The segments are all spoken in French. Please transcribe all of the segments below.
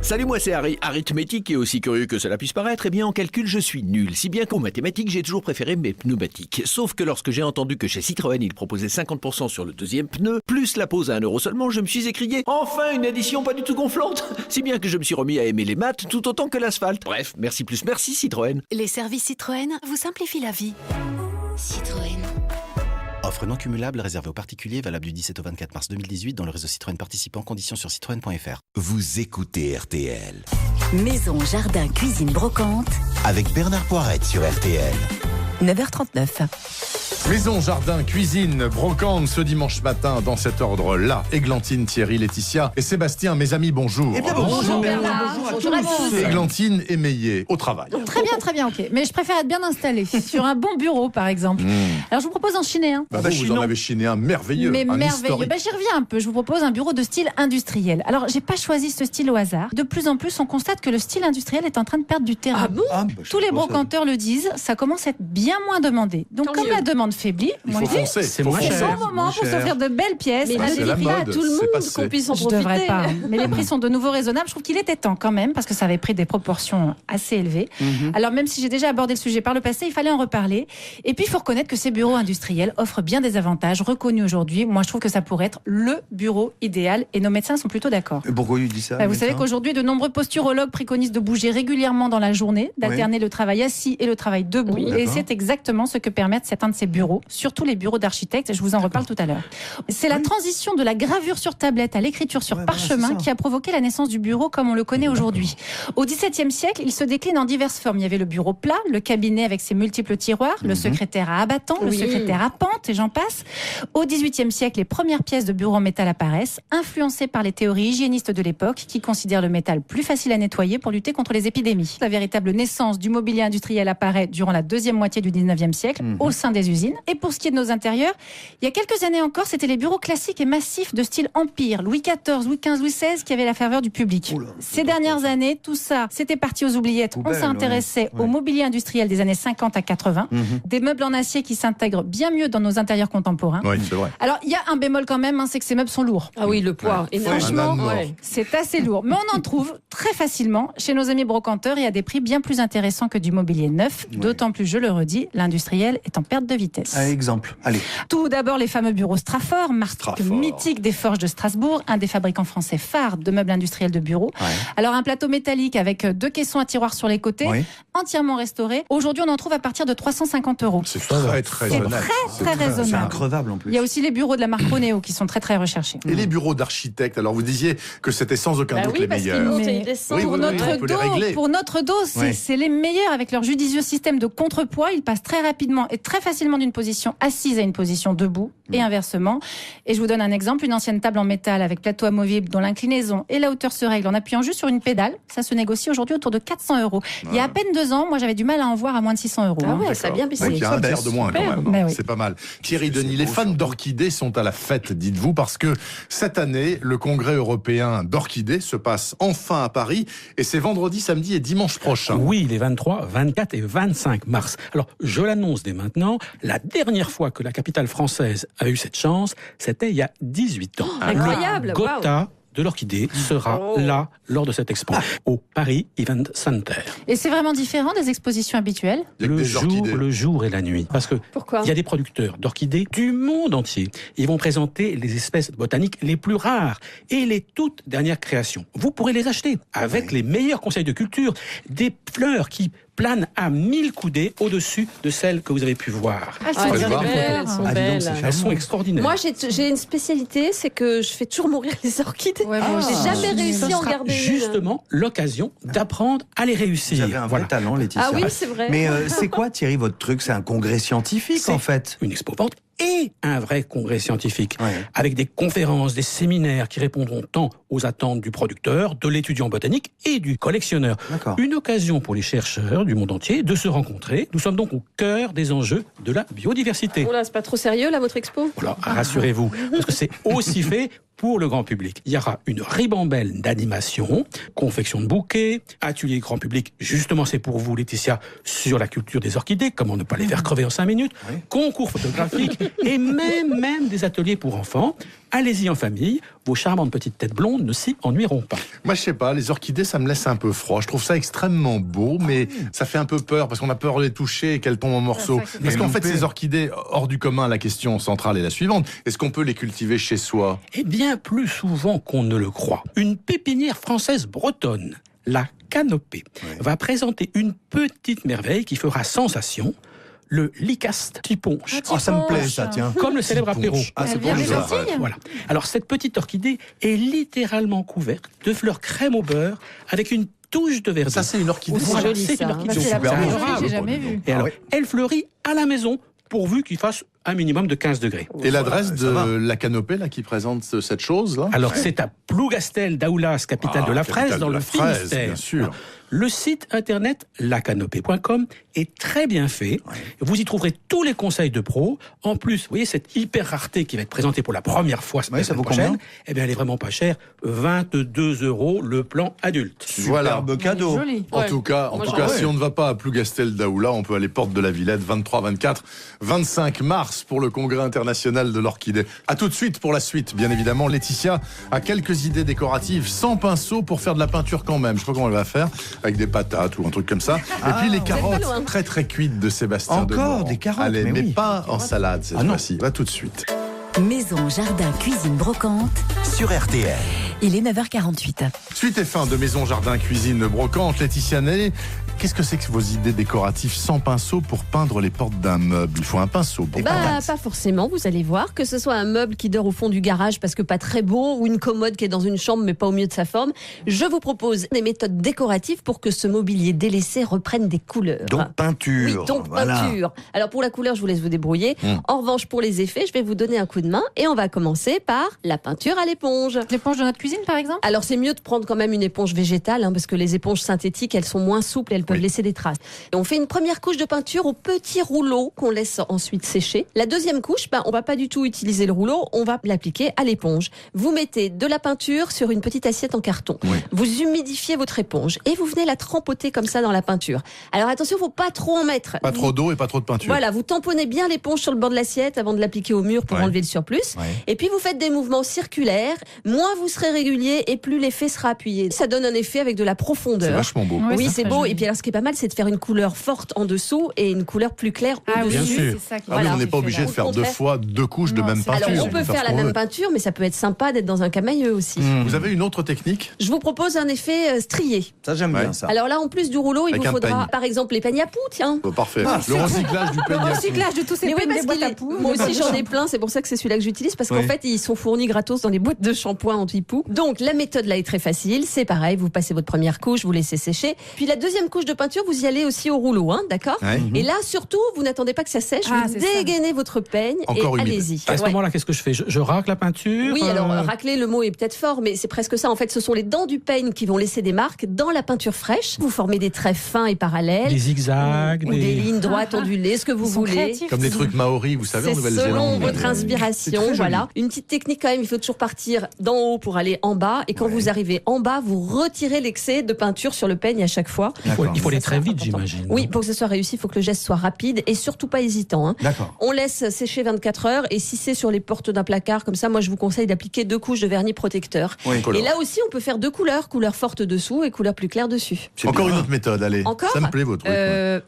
Salut, moi c'est Harry. Arithmétique et aussi curieux que cela puisse paraître, eh bien en calcul je suis nul. Si bien qu'en mathématiques j'ai toujours préféré mes pneumatiques. Sauf que lorsque j'ai entendu que chez Citroën ils proposaient 50% sur le deuxième pneu, plus la pose à 1 € seulement, je me suis écrié « Enfin une addition pas du tout gonflante !» Si bien que je me suis remis à aimer les maths tout autant que l'asphalte. Bref, merci plus merci Citroën. Les services Citroën vous simplifient la vie. Citroën. Offre non cumulable réservée aux particuliers, valable du 17 au 24 mars 2018 dans le réseau Citroën participant. Conditions sur citroën.fr. Vous écoutez RTL. Maison, jardin, cuisine, brocante. Avec Bernard Poirette sur RTL. 9h39. Maison, jardin, cuisine, brocante ce dimanche matin dans cet ordre-là. Églantine, Thierry, Laetitia et Sébastien, mes amis, bonjour. Eh bien, bonjour Bernard. Bonjour à tous. Églantine émeillée au travail. Très bien, ok. Mais je préfère être bien installé sur un bon bureau, par exemple. Alors, je vous propose un chinéen. Vous en avez chiné un merveilleux. Mais un merveilleux. historique. J'y reviens un peu. Je vous propose un bureau de style industriel. Alors, j'ai pas choisi ce style au hasard. De plus en plus, on constate que le style industriel est en train de perdre du terrain. Ah bon Tous les brocanteurs le disent, ça commence à être bien moins demandé. Donc, Tant comme mieux. la demande faiblit, Il moi, faut je dis, foncer. c'est faut moins c'est foncer. cher. le bon moment moins pour cher. s'offrir de belles pièces. Mais à c'est ne la dites pas à mode, tout le c'est monde passé. qu'on puisse en Je profiter. devrais pas. Mais les prix sont de nouveau raisonnables. Je trouve qu'il était temps quand même, parce que ça avait pris des proportions assez élevées. Alors même si j'ai déjà abordé le sujet par le passé, il fallait en reparler. Et puis il faut reconnaître que ces bureaux industriels offrent bien des avantages reconnus aujourd'hui. Moi je trouve que ça pourrait être le bureau idéal et nos médecins sont plutôt d'accord. Et pourquoi il dit ça Vous savez qu'aujourd'hui, de nombreux posturologues préconisent de bouger régulièrement dans la journée, d'alterner le travail assis et le travail debout. Oui. Et c'est exactement ce que permettent certains de ces bureaux, surtout les bureaux d'architectes. Je vous en reparle tout à l'heure. C'est la transition de la gravure sur tablette à l'écriture sur parchemin qui a provoqué la naissance du bureau comme on le connaît aujourd'hui. Au XVIIe siècle, il se décline en diverses formes. Il y avait le bureau plat, le cabinet avec ses multiples tiroirs, le secrétaire à abattant, le Oui. secrétaire à pente, et j'en passe. Au XVIIIe siècle, les premières pièces de bureau en métal apparaissent, influencées par les théories hygiénistes de l'époque, qui considèrent le métal plus facile à nettoyer pour lutter contre les épidémies. La véritable naissance du mobilier industriel apparaît durant la deuxième moitié du XIXe siècle, au sein des usines. Et pour ce qui est de nos intérieurs, il y a quelques années encore, c'était les bureaux classiques et massifs de style Empire, Louis XIV, Louis XV, Louis XVI, qui avaient la ferveur du public. Ces dernières années, tout ça, c'était parti aux oubliettes. On Poubelle, s'est intéressé au mobilier industriel des années 50 à 80, des meubles en acier qui s'intègrent bien mieux dans nos intérieurs contemporains. Oui, c'est vrai. Alors, il y a un bémol quand même, c'est que ces meubles sont lourds. Ah oui, le poids. énorme. Franchement, Un âne mort. c'est assez lourd. Mais on en trouve très facilement chez nos amis brocanteurs et à des prix bien plus intéressants que du mobilier neuf. D'autant plus, je le redis, l'industriel est en perte de vitesse. Un exemple. Allez. Tout d'abord, les fameux bureaux Strafort, marque Strafort. mythique des forges de Strasbourg, un des fabricants français phares de meubles industriels de bureau. Ouais. Alors, un plateau métallique avec 2 caissons à tiroirs sur les côtés, Oui. entièrement restauré. Aujourd'hui, on en trouve à partir de 350 €. C'est très très C'est honnête. très C'est raisonnable. increvable en plus. Il y a aussi les bureaux de la marque Poneo qui sont très très recherchés. Et les bureaux d'architectes, alors vous disiez que c'était sans aucun Bah doute oui, les parce qu'ils meilleurs. montent et Mais ils descendent. Oui, pour, oui, notre on peut les dos, régler. pour notre dos, Ouais. c'est les meilleurs avec leur judicieux système de contrepoids. Ils passent très rapidement et très facilement d'une position assise à une position debout et inversement. Et je vous donne un exemple, une ancienne table en métal avec plateau amovible dont l'inclinaison et la hauteur se règlent en appuyant juste sur une pédale. Ça se négocie aujourd'hui autour de 400 €. Il y a à peine 2 ans, moi j'avais du mal à en voir à moins de 600 €. Ah hein. ouais, ça a bien baissé. Donc il y a un Ça tiers baisse. de moins quand Super. même. Mais oui. C'est pas mal. Thierry Denis, c'est les beau, fans surtout. d'orchidées sont à la fête, dites-vous, parce que cette année, le congrès européen d'orchidées se passe enfin à Paris et c'est vendredi, samedi et dimanche prochain. Oui, les 23, 24 et 25 mars. Alors, je l'annonce dès maintenant, la dernière fois que la capitale française a eu cette chance, c'était il y a 18 ans. Incroyable, Le Gotha de l'orchidée sera là lors de cette expo, au Paris Event Center. Et c'est vraiment différent des expositions habituelles. Il y a que des orchidées. Le jour et la nuit. Parce que Pourquoi il y a des producteurs d'orchidées du monde entier. Ils vont présenter les espèces botaniques les plus rares et les toutes dernières créations. Vous pourrez les acheter avec les meilleurs conseils de culture, des fleurs qui planent à 1000 coudées au-dessus de celles que vous avez pu voir. Ah, elles Ah, sont elles bien sont les belles, couleurs, elles hein. sont Ah, dis donc, belles. c'est Elles sont extraordinaires. Moi, j'ai une spécialité, c'est que je fais toujours mourir les orchidées. Ouais, moi aussi. J'ai jamais réussi à en sera garder une. justement l'occasion d'apprendre à les réussir. Vous avez un vrai talent, Laetitia. Ah oui, c'est vrai. Mais c'est quoi, Thierry, votre truc? C'est un congrès scientifique, C'est en fait. une expo-vente et un vrai congrès scientifique, Ouais. avec des conférences, des séminaires qui répondront tant aux attentes du producteur, de l'étudiant botanique et du collectionneur. D'accord. Une occasion pour les chercheurs du monde entier de se rencontrer. Nous sommes donc au cœur des enjeux de la biodiversité. Oh là, c'est pas trop sérieux, là, votre expo? Voilà, rassurez-vous, parce que c'est aussi fait pour le grand public. Il y aura une ribambelle d'animation, confection de bouquets, atelier grand public, justement c'est pour vous Laetitia, sur la culture des orchidées, comment ne pas les faire crever en 5 minutes, concours photographique et même des ateliers pour enfants. Allez-y en famille, vos charmantes petites têtes blondes ne s'y ennuieront pas. Moi, je sais pas, les orchidées, ça me laisse un peu froid. Je trouve ça extrêmement beau, mais ça fait un peu peur parce qu'on a peur de les toucher et qu'elles tombent en morceaux. Parce qu'en fait, ces orchidées, hors du commun, la question centrale est la suivante. Est-ce qu'on peut les cultiver chez soi? Et bien plus souvent qu'on ne le croit. Une pépinière française bretonne, la Canopée, va présenter une petite merveille qui fera sensation. Le Lycaste tiponche. Oh, ça me plaît, ça, tiens. Comme le célèbre apéro. Ah, c'est vient pour des les Antilles. Voilà. Alors, cette petite orchidée est littéralement couverte de fleurs crème au beurre avec une touche de verdure. Ça, c'est une orchidée. C'est Voilà, joli, c'est ça, une hein. orchidée. C'est la super première beau. fois que j'ai jamais vu. Et alors, elle fleurit à la maison pourvu qu'il fasse un minimum de 15 degrés. Et l'adresse ça va. de la Canopée, là, qui présente cette chose-là? Alors, c'est à Plougastel d'Aoulas, capitale de la fraise, capitale dans de le la fraise, Finistère. bien sûr. Alors, le site internet lacanopée.com est très bien fait. Vous y trouverez tous les conseils de pro. En plus, vous voyez cette hyper rareté qui va être présentée pour la première fois Ouais, ça semaine vaut prochaine. combien Eh bien, elle est vraiment pas chère. 22 € le plan adulte. Voilà. Superbe cadeau. Joli. En tout cas, si on ne va pas à Plougastel d'Aoula, on peut aller porte de la Villette, 23, 24, 25 mars pour le congrès international de l'orchidée. À tout de suite pour la suite, bien évidemment. Laetitia a quelques idées décoratives sans pinceau pour faire de la peinture quand même. Je sais pas comment elle va faire, avec des patates ou un truc comme ça. Et puis les pas loin. carottes très très cuites de Sébastien Encore Demorand. des carottes, Allez, mais oui. pas en salade cette non. fois-ci. Va tout de suite. Maison, jardin, cuisine, brocante. Sur RTL. Il est 9h48. Suite et fin de Maison, Jardin, Cuisine, Brocante. Laetitia Nellet, qu'est-ce que c'est que vos idées décoratives sans pinceau pour peindre les portes d'un meuble? Il faut un pinceau. Bon. Bah, pas forcément, vous allez voir. Que ce soit un meuble qui dort au fond du garage parce que pas très beau, ou une commode qui est dans une chambre mais pas au mieux de sa forme, je vous propose des méthodes décoratives pour que ce mobilier délaissé reprenne des couleurs. Donc peinture. Oui, donc Voilà. peinture. Alors pour la couleur, je vous laisse vous débrouiller. En revanche, pour les effets, je vais vous donner un coup de main et on va commencer par la peinture à l'éponge. L'éponge de notre cuisine, par exemple? Alors c'est mieux de prendre quand même une éponge végétale hein, parce que les éponges synthétiques, elles sont moins souples et elles peuvent laisser des traces. Et on fait une première couche de peinture au petit rouleau qu'on laisse ensuite sécher. La deuxième couche, on va pas du tout utiliser le rouleau, on va l'appliquer à l'éponge. Vous mettez de la peinture sur une petite assiette en carton. Vous humidifiez votre éponge et vous venez la trempoter comme ça dans la peinture. Alors attention, faut pas trop en mettre. Pas trop d'eau et pas trop de peinture. Voilà, vous tamponnez bien l'éponge sur le bord de l'assiette avant de l'appliquer au mur pour enlever le surplus. Et puis vous faites des mouvements circulaires. Moins vous serez régulier et plus l'effet sera appuyé. Ça donne un effet avec de la profondeur. C'est vachement beau. Ouais, Oui, ça, c'est très beau. joli. Et puis alors, ce qui est pas mal, c'est de faire une couleur forte en dessous et une couleur plus claire Ah oui, au-dessus. Bien sûr. c'est ça qui Ah oui, Voilà. on n'est pas obligé de faire Au deux contraire. fois deux couches de Non, même c'est- peinture. Alors, on On peut peut faire ce la qu'on même veut. peinture, mais ça peut être sympa d'être dans un camailleux aussi. Vous avez une autre technique? Je vous propose un effet strié. Ça, j'aime bien ça. Alors là, en plus du rouleau, il Avec vous un faudra, peigne. par exemple, les peignes à poux, tiens. Parfait. Le recyclage du peigne à poux. Recyclage de tous ces Mais oui, peignes parce des boîtes qu'il à est- poux. moi aussi j'en ai plein, c'est pour ça que c'est celui-là que j'utilise, parce qu'en Oui. fait ils sont fournis gratos dans les boîtes de shampoing anti-poux. Donc la méthode là est très facile, c'est pareil, vous passez votre première couche, vous laissez sécher, puis la deuxième couche de peinture, vous y allez aussi au rouleau, hein, d'accord? Ouais. Et là surtout, vous n'attendez pas que ça sèche, Ah, vous c'est ça. dégainez votre peigne Encore et humide. allez-y. À ce Ouais. moment-là, qu'est-ce que je fais? Je racle la peinture. Oui, alors racler, le mot est peut-être fort, mais c'est presque ça. En fait, ce sont les dents du peigne qui vont laisser des marques dans la peinture fraîche. Vous formez des traits fins et parallèles. des zigzags, ou des lignes droites ondulées, ce que vous Ils sont voulez. créatifs. Comme les trucs maoris, vous savez, en C'est Nouvelle-Zélande. selon votre C'est inspiration, très joli. voilà. Une petite technique quand même, il faut toujours partir d'en haut pour aller en bas. Et quand vous arrivez en bas, vous retirez l'excès de peinture sur le peigne à chaque fois. il faut aller Ça, très c'est vite, important. j'imagine. Oui, pour que ce soit réussi, il faut que le geste soit rapide et surtout pas hésitant. Hein. D'accord. On laisse sécher 24 heures et si c'est sur les portes d'un placard, comme ça, moi je vous conseille d'appliquer 2 couches de vernis protecteur. Oui. Et là aussi, on peut faire 2 couleurs, couleur forte dessous et couleur plus claire dessus. C'est Encore bien. une autre méthode, allez. Encore Ça me plaît, votre truc.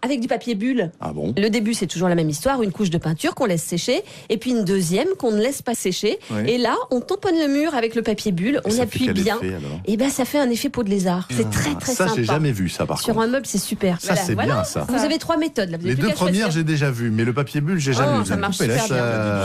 Avec du papier bulle. Ah bon? Le début, c'est toujours la même histoire, une couche de peinture qu'on laisse sécher, et puis une deuxième qu'on ne laisse pas sécher. Oui. Et là, on tamponne le mur avec le papier bulle, on Ça fait appuie quel bien, effet, alors et ben ça fait un effet peau de lézard. C'est très très Ça, sympa. j'ai jamais vu ça, par Sur contre. un meuble, c'est super. Ça, c'est bien, ça. Vous avez 3 méthodes. Là. Vous avez Les plus 2 qu'à premières, choisir. j'ai déjà vu, mais le papier bulle, j'ai jamais Oh, vu. ça marche Coupez, là, super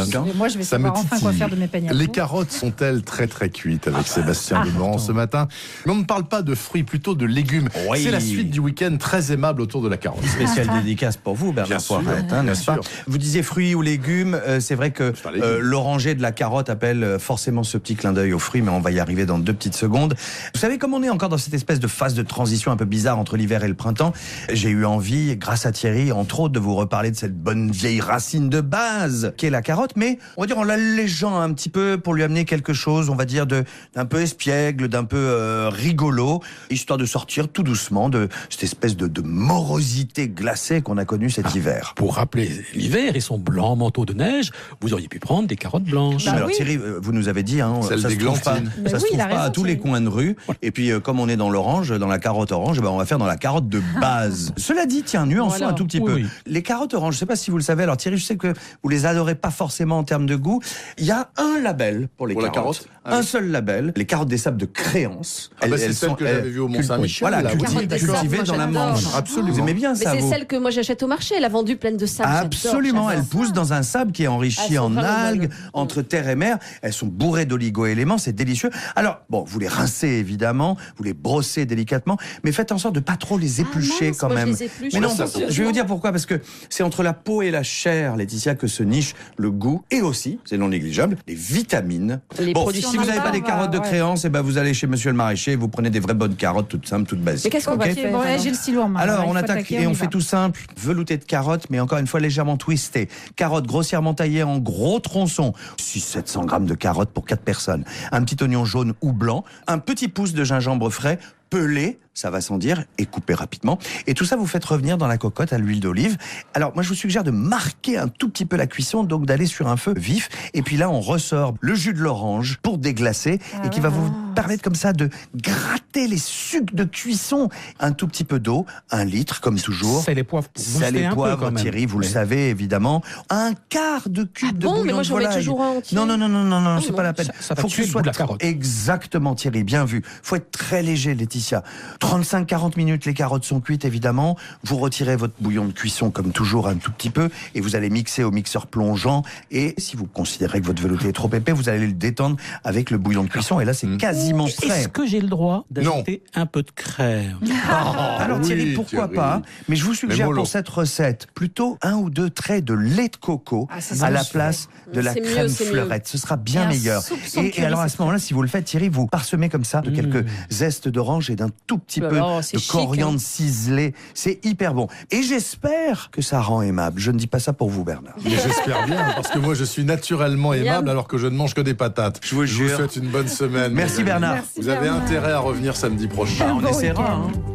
ça- Et moi, je vais Ça me savoir enfin quoi titille. faire de mes peignes à Les poux. carottes sont-elles très très cuites avec Sébastien Demorand ce matin? Mais on ne parle pas de fruits, plutôt de légumes. Oui. C'est la suite du week-end très aimable autour de la carotte. Spéciale dédicace pour vous, Bien Bernard sûr, Poirette, bien n'est-ce pas? sûr. Vous disiez fruits ou légumes, c'est vrai que pas légumes. l'oranger de la carotte appelle forcément ce petit clin d'œil aux fruits, mais on va y arriver dans 2 petites secondes. Vous savez, comme on est encore dans cette espèce de phase de transition un peu bizarre entre l'hiver et le printemps, j'ai eu envie, grâce à Thierry, entre autres, de vous reparler de cette bonne vieille racine de base qu'est la carotte, mais on va dire en l'allégeant un petit peu pour lui amener quelque chose, on va dire, d'un peu espiègle, d'un peu rigolo, histoire de sortir tout doucement de cette espèce de morosité glacée qu'on a connue cet hiver. Pour rappeler l'hiver et son blanc manteau de neige, vous auriez pu prendre des carottes blanches. Alors Thierry, vous nous avez dit, Celle ça des se trouve pas, glantines. ça se trouve pas à tous les coins de rue. Et puis comme on est dans l'orange, dans la carotte orange, on va faire dans la carotte de base. Cela dit, tiens, nuançons un tout petit peu. Oui. Les carottes oranges, je sais pas si vous le savez. Alors Thierry, je sais que vous les adorez pas forcément en termes de goût. Il y a un label pour les Pour la carottes. carotte. Un seul label. Les carottes des sables de Créance. C'est celle que j'avais vue au Mont-Saint-Michel. Voilà, là, Carottes des sables, cultivées moi, dans la j'adore. Manche. Absolument. Vous aimez bien Mais ça, c'est vous? celle que moi j'achète au marché, elle a vendu pleine de sable. Absolument, j'adore. elles poussent dans un sable qui est enrichi Elles sont en vraiment algues, bonnes. entre terre et mer. Elles sont bourrées d'oligo-éléments, c'est délicieux. Alors, bon, vous les rincez évidemment, vous les brossez délicatement, mais faites en sorte de pas trop les éplucher mince, quand moi, je même. les épluche. Mais non, Ça, je vais vous dire pourquoi, parce que c'est entre la peau et la chair, Laetitia, que se niche le goût et aussi, c'est non négligeable, les vitamines. Les Bon, produits si vous n'avez pas des carottes de Créance, vous allez chez Monsieur le Maraîcher, vous prenez des vraies bonnes carottes, toutes simples, toutes basiques. Mais qu'est-ce qu'on ok va faire Bon, là, j'ai le stylo en main. Alors, il on faut attaque attaquer, et on y fait va. tout simple. Velouté de carottes, mais encore une fois légèrement twistées. Carottes grossièrement taillées en gros tronçons. 600-700 grammes de carottes pour 4 personnes. Un petit oignon jaune ou blanc. Un petit pouce de gingembre frais. Pelé, ça va sans dire, et coupé rapidement. Et tout ça, vous faites revenir dans la cocotte à l'huile d'olive. Alors, moi, je vous suggère de marquer un tout petit peu la cuisson, donc d'aller sur un feu vif. Et puis là, on ressort le jus de l'orange pour déglacer et qui va vous permettre comme ça de gratter les sucs de cuisson. Un tout petit peu d'eau, 1 litre, comme toujours. Sel et poivre. pour Sel booster et un peu, poivre, quand même. Thierry, vous le Oui. savez évidemment. 1/4 de cube de bon, bouillon mais moi de j'en mets volaille. toujours un entier. Non, c'est non, pas la peine. ça va Faut que tuer ce le soit goût de la carotte. Exactement, Thierry, bien vu. Faut être très léger, Laetitia. 35-40 minutes, les carottes sont cuites évidemment. Vous retirez votre bouillon de cuisson comme toujours un tout petit peu et vous allez mixer au mixeur plongeant. Et si vous considérez que votre velouté est trop épais, vous allez le détendre avec le bouillon de cuisson. Et là, c'est quasiment prêt. Est-ce que j'ai le droit d'ajouter un peu de crème? Alors Thierry, oui, pourquoi Thierry. pas? Mais je vous suggère mollo. pour cette recette plutôt 1 ou 2 traits de lait de coco ça, à la c'est place de la C'est mieux, crème c'est mieux. fleurette. Ce sera bien Et un meilleur. soupçon de Et curry, alors à c'est ce moment-là, si vous le faites, Thierry, vous parsemez comme ça de quelques zestes d'orange et d'un tout petit peu Oh, c'est de chic, coriandre ciselé. C'est hyper bon. Et j'espère que ça rend aimable. Je ne dis pas ça pour vous, Bernard. Mais j'espère bien, parce que moi je suis naturellement aimable alors que je ne mange que des patates. Je vous jure. souhaite une bonne semaine. Merci mes amis. Bernard. Merci, Vous avez Bernard. intérêt à revenir samedi prochain. On Bon essaiera. week-end. hein.